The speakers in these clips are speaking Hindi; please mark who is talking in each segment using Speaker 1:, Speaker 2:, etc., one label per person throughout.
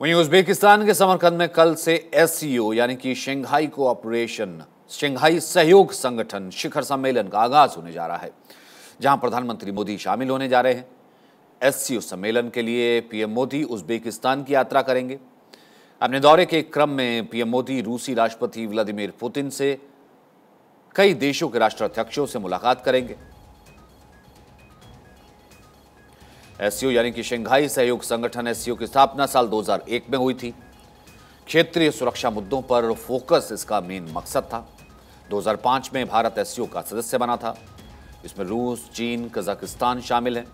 Speaker 1: वहीं उज्बेकिस्तान के समरकंद में कल से एससीओ यानी कि शंघाई सहयोग संगठन शिखर सम्मेलन का आगाज होने जा रहा है, जहां प्रधानमंत्री मोदी शामिल होने जा रहे हैं। एससीओ सम्मेलन के लिए पीएम मोदी उज्बेकिस्तान की यात्रा करेंगे। अपने दौरे के क्रम में पीएम मोदी रूसी राष्ट्रपति व्लादिमीर पुतिन से कई देशों के राष्ट्राध्यक्षों से मुलाकात करेंगे। एससीओ यानी कि शंघाई सहयोग संगठन एससीओ की स्थापना साल 2001 में हुई थी। क्षेत्रीय सुरक्षा मुद्दों पर फोकस इसका मेन मकसद था। 2005 में भारत एससीओ का सदस्य बना था। इसमें रूस, चीन, कजाकिस्तान शामिल हैं।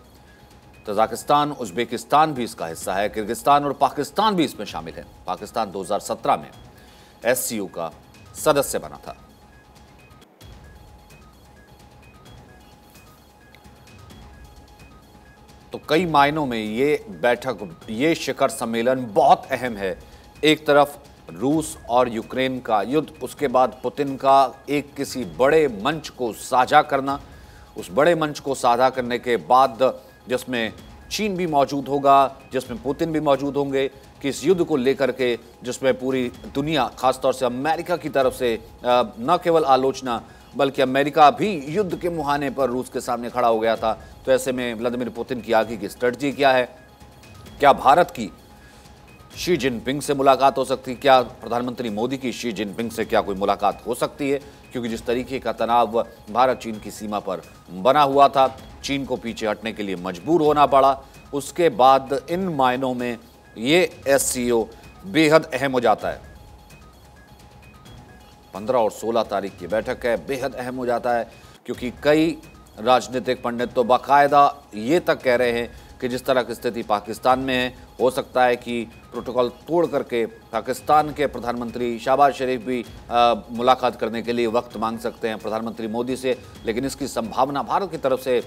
Speaker 1: तजाकिस्तान, उज्बेकिस्तान भी इसका हिस्सा है। किर्गिस्तान और पाकिस्तान भी इसमें शामिल है। पाकिस्तान 2017 में एससीओ का सदस्य बना था। तो कई मायनों में ये शिखर सम्मेलन बहुत अहम है। एक तरफ रूस और यूक्रेन का युद्ध, उसके बाद पुतिन का एक किसी बड़े मंच को साझा करना, उस बड़े मंच को साझा करने के बाद जिसमें चीन भी मौजूद होगा, जिसमें पुतिन भी मौजूद होंगे, कि इस युद्ध को लेकर के जिसमें पूरी दुनिया, खासतौर से अमेरिका की तरफ से न केवल आलोचना बल्कि अमेरिका भी युद्ध के मुहाने पर रूस के सामने खड़ा हो गया था। तो ऐसे में व्लादिमीर पुतिन की आगे की स्ट्रेटजी क्या है? क्या भारत की शी जिनपिंग से मुलाकात हो सकती है? क्या प्रधानमंत्री मोदी की शी जिनपिंग से क्या कोई मुलाकात हो सकती है? क्योंकि जिस तरीके का तनाव भारत चीन की सीमा पर बना हुआ था, चीन को पीछे हटने के लिए मजबूर होना पड़ा। उसके बाद इन मायनों में ये एससीओ बेहद अहम हो जाता है। 15 और 16 तारीख की बैठक है, बेहद अहम हो जाता है, क्योंकि कई राजनीतिक पंडित तो बाकायदा ये तक कह रहे हैं कि जिस तरह की स्थिति पाकिस्तान में है, हो सकता है कि प्रोटोकॉल तोड़ करके पाकिस्तान के प्रधानमंत्री शहबाज शरीफ भी मुलाकात करने के लिए वक्त मांग सकते हैं प्रधानमंत्री मोदी से। लेकिन इसकी संभावना भारत की तरफ से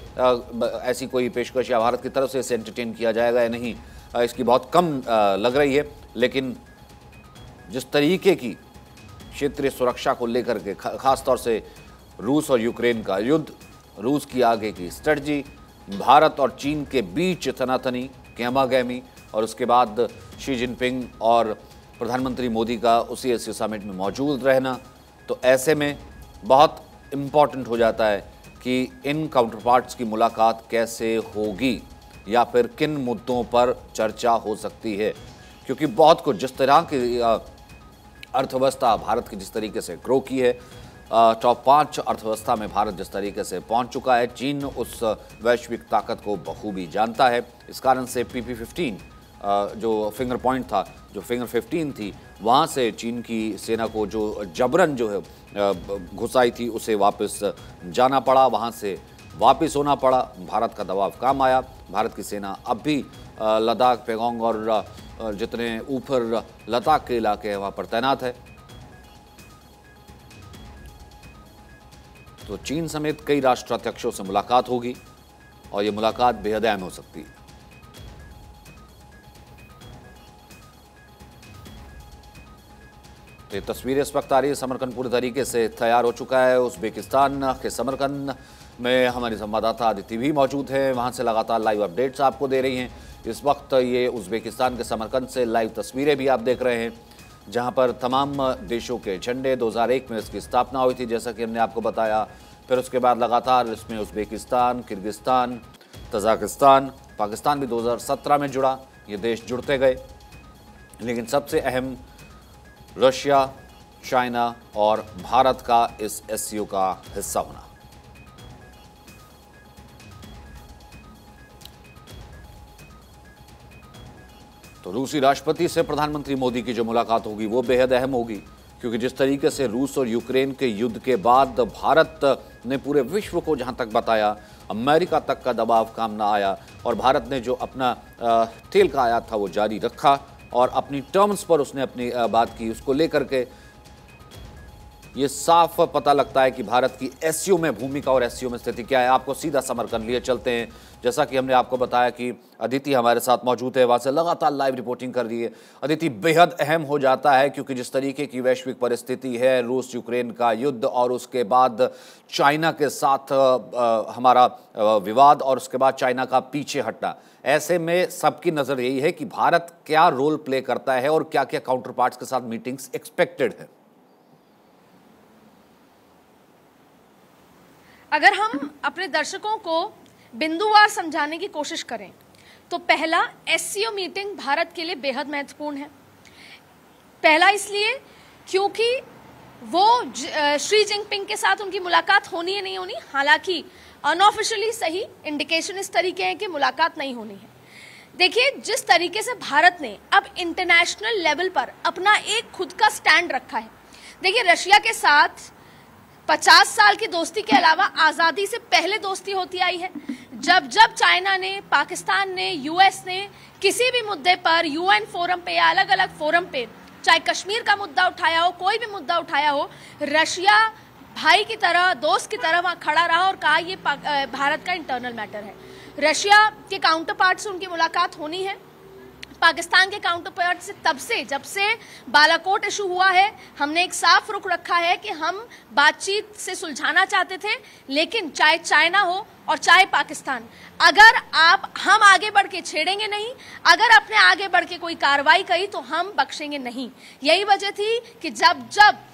Speaker 1: ऐसी कोई पेशकश या भारत की तरफ से इसे एंटरटेन किया जाएगा या नहीं, इसकी बहुत कम लग रही है। लेकिन जिस तरीके की क्षेत्रीय सुरक्षा को लेकर के, खास तौर से रूस और यूक्रेन का युद्ध, रूस की आगे की स्ट्रेटजी, भारत और चीन के बीच तनातनी, गहमागहमी, और उसके बाद शी जिनपिंग और प्रधानमंत्री मोदी का उसी एससीओ समिट में मौजूद रहना, तो ऐसे में बहुत इम्पॉर्टेंट हो जाता है कि इन काउंटर पार्ट्स की मुलाकात कैसे होगी या फिर किन मुद्दों पर चर्चा हो सकती है। क्योंकि बहुत कुछ, जिस तरह की अर्थव्यवस्था भारत की जिस तरीके से ग्रो की है, टॉप 5 अर्थव्यवस्था में भारत जिस तरीके से पहुंच चुका है, चीन उस वैश्विक ताकत को बखूबी जानता है। इस कारण से PP-15 जो फिंगर पॉइंट था, जो फिंगर 15 थी, वहां से चीन की सेना को जो जबरन जो है घुसाई थी, उसे वापस जाना पड़ा, वहां से वापस होना पड़ा। भारत का दबाव काम आया। भारत की सेना अब भी लद्दाख, पेगोंग और जितने ऊपर लद्दाख के इलाके हैं वहां पर तैनात है। तो चीन समेत कई राष्ट्राध्यक्षों से मुलाकात होगी और ये मुलाकात बेहद अहम हो सकती है। तो ये तस्वीरें इस वक्त आ रही है। समरकंद पूरी तरीके से तैयार हो चुका है। उज्बेकिस्तान के समरकंद में हमारी संवाददाता अदिति भी मौजूद है, वहां से लगातार लाइव अपडेट्स आपको दे रही हैं। इस वक्त ये उज्बेकिस्तान के समरकंद से लाइव तस्वीरें भी आप देख रहे हैं, जहां पर तमाम देशों के झंडे, 2001 में इसकी स्थापना हुई थी, जैसा कि हमने आपको बताया। फिर उसके बाद लगातार इसमें उज्बेकिस्तान, किर्गिस्तान, तजाकिस्तान, पाकिस्तान भी 2017 में जुड़ा। ये देश जुड़ते गए, लेकिन सबसे अहम रशिया, चाइना और भारत का इस एससीओ का हिस्सा होना। तो रूसी राष्ट्रपति से प्रधानमंत्री मोदी की जो मुलाकात होगी वो बेहद अहम होगी, क्योंकि जिस तरीके से रूस और यूक्रेन के युद्ध के बाद भारत ने पूरे विश्व को जहां तक बताया, अमेरिका तक का दबाव काम ना आया और भारत ने जो अपना तेल का आयात था वो जारी रखा और अपनी टर्म्स पर उसने अपनी बात की। उसको लेकर के ये साफ पता लगता है कि भारत की एससीओ में भूमिका और एससीओ में स्थिति क्या है। आपको सीधा समरकंद लिए चलते हैं, जैसा कि हमने आपको बताया कि अदिति हमारे साथ मौजूद है, वहाँ से लगातार लाइव रिपोर्टिंग कर रही है। अदिति, बेहद अहम हो जाता है क्योंकि जिस तरीके की वैश्विक परिस्थिति है, रूस यूक्रेन का युद्ध और उसके बाद चाइना के साथ हमारा विवाद और उसके बाद चाइना का पीछे हटना, ऐसे में सबकी नज़र यही है कि भारत क्या रोल प्ले करता है और क्या क्या काउंटर पार्ट्स के साथ मीटिंग्स एक्सपेक्टेड है।
Speaker 2: अगर हम अपने दर्शकों को बिंदुवार समझाने की कोशिश करें तो पहला, एससीओ मीटिंग भारत के लिए बेहद महत्वपूर्ण है। पहला इसलिए क्योंकि वो शी जिनपिंग के साथ उनकी मुलाकात होनी है नहीं होनी, हालांकि अनऑफिशियली सही इंडिकेशन इस तरीके हैं कि मुलाकात नहीं होनी है। देखिए, जिस तरीके से भारत ने अब इंटरनेशनल लेवल पर अपना एक खुद का स्टैंड रखा है। देखिए, रशिया के साथ 50 साल की दोस्ती के अलावा आज़ादी से पहले दोस्ती होती आई है। जब जब चाइना ने, पाकिस्तान ने, यूएस ने किसी भी मुद्दे पर यूएन फोरम पे या अलग अलग फोरम पे, चाहे कश्मीर का मुद्दा उठाया हो, कोई भी मुद्दा उठाया हो, रशिया भाई की तरह, दोस्त की तरह वहां खड़ा रहा और कहा ये भारत का इंटरनल मैटर है। रशिया के काउंटर पार्ट से उनकी मुलाकात होनी है। पाकिस्तान के काउंटर पार्ट से तब से, जब से बालाकोट इशू हुआ है, हमने एक साफ रुख रखा है कि हम बातचीत से सुलझाना चाहते थे, लेकिन चाहे चाइना हो और चाहे पाकिस्तान, अगर हम आगे बढ़ के छेड़ेंगे नहीं, अगर अपने आगे बढ़ के कोई कार्रवाई करी तो हम बख्शेंगे नहीं। यही वजह थी कि जब जब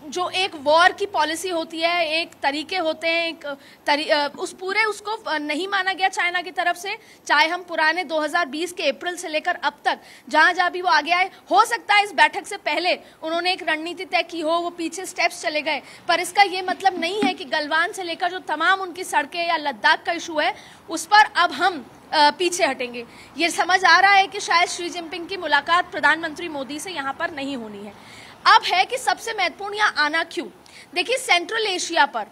Speaker 2: जो एक वॉर की पॉलिसी होती है, एक तरीके होते हैं, उस पूरे उसको नहीं माना गया चाइना की तरफ से। चाहे हम पुराने 2020 के अप्रैल से लेकर अब तक जहां जहां भी वो आगे आए, हो सकता है इस बैठक से पहले उन्होंने एक रणनीति तय की हो, वो पीछे स्टेप्स चले गए, पर इसका ये मतलब नहीं है कि गलवान से लेकर जो तमाम उनकी सड़कें या लद्दाख का इशू है उस पर अब हम पीछे हटेंगे। ये समझ आ रहा है कि शायद शी जिनपिंग की मुलाकात प्रधानमंत्री मोदी से यहाँ पर नहीं होनी है। अब है कि सबसे महत्वपूर्ण यहाँ आना क्यों। देखिए, सेंट्रल एशिया पर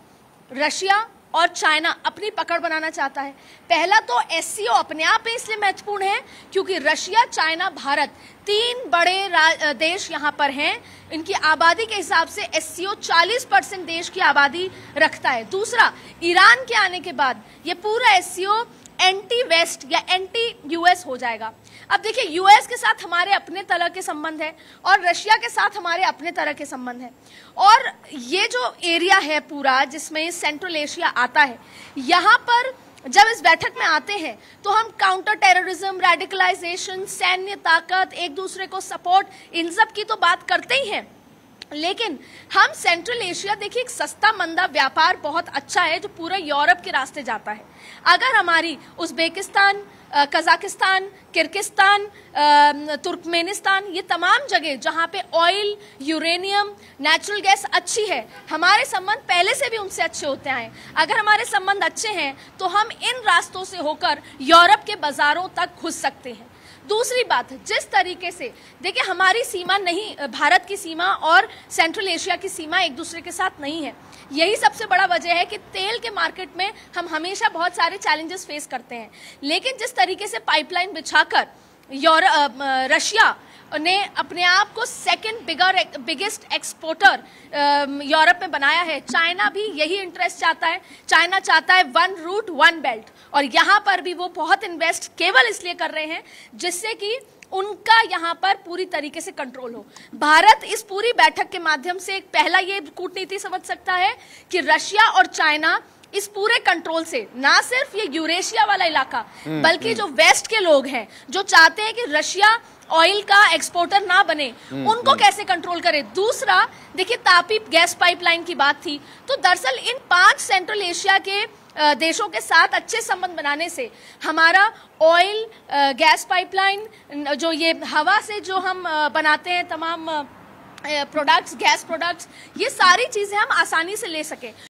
Speaker 2: रशिया और चाइना अपनी पकड़ बनाना चाहता है। पहला तो एससीओ अपने आप में इसलिए महत्वपूर्ण है क्योंकि रशिया, चाइना, भारत, 3 बड़े देश यहाँ पर हैं। इनकी आबादी के हिसाब से एससीओ 40% देश की आबादी रखता है। दूसरा, ईरान के आने के बाद ये पूरा एससीओ एंटी वेस्ट या एंटी यूएस हो जाएगा। अब देखिए, यूएस के साथ हमारे अपने तरह के संबंध है और रशिया के साथ हमारे अपने तरह के संबंध है। और ये जो एरिया है पूरा जिसमें सेंट्रल एशिया आता है, यहाँ पर जब इस बैठक में आते हैं तो हम काउंटर टेररिज्म, रेडिकलाइजेशन, सैन्य ताकत, एक दूसरे को सपोर्ट, इन सब की तो बात करते ही हैं। लेकिन हम सेंट्रल एशिया, देखिए, एक सस्ता मंदा व्यापार बहुत अच्छा है जो पूरा यूरोप के रास्ते जाता है। अगर हमारी उज़्बेकिस्तान, कजाकिस्तान, किर्गिस्तान, तुर्कमेनिस्तान, ये तमाम जगह जहां पे ऑयल, यूरेनियम, नेचुरल गैस अच्छी है, हमारे संबंध पहले से भी उनसे अच्छे होते हैं। अगर हमारे संबंध अच्छे हैं तो हम इन रास्तों से होकर यूरोप के बाजारों तक घुस सकते हैं। दूसरी बात, जिस तरीके से देखिए हमारी सीमा नहीं, भारत की सीमा और सेंट्रल एशिया की सीमा एक दूसरे के साथ नहीं है। यही सबसे बड़ा वजह है कि तेल के मार्केट में हम हमेशा बहुत सारे चैलेंजेस फेस करते हैं। लेकिन जिस तरीके से पाइपलाइन बिछाकर रशिया ने अपने आप को सेकंड बिगेस्ट एक्सपोर्टर यूरोप में बनाया है, चाइना भी यही इंटरेस्ट चाहता है। चाइना चाहता है 1 रूट 1 बेल्ट, और यहाँ पर भी वो बहुत इन्वेस्ट केवल इसलिए कर रहे हैं जिससे कि उनका यहाँ पर पूरी तरीके से कंट्रोल हो। भारत इस पूरी बैठक के माध्यम से एक पहला ये कूटनीति समझ सकता है कि रशिया और चाइना इस पूरे कंट्रोल से ना सिर्फ ये यूरेशिया वाला इलाका, बल्कि जो वेस्ट के लोग हैं जो चाहते हैं कि रशिया ऑयल का एक्सपोर्टर ना बने, उनको कैसे कंट्रोल करे। दूसरा, देखिए, तापी गैस पाइपलाइन की बात थी, तो दरअसल इन 5 सेंट्रल एशिया के देशों के साथ अच्छे संबंध बनाने से हमारा ऑयल, गैस पाइपलाइन, जो ये हवा से जो हम बनाते हैं तमाम प्रोडक्ट्स, गैस प्रोडक्ट्स, ये सारी चीजें हम आसानी से ले सके।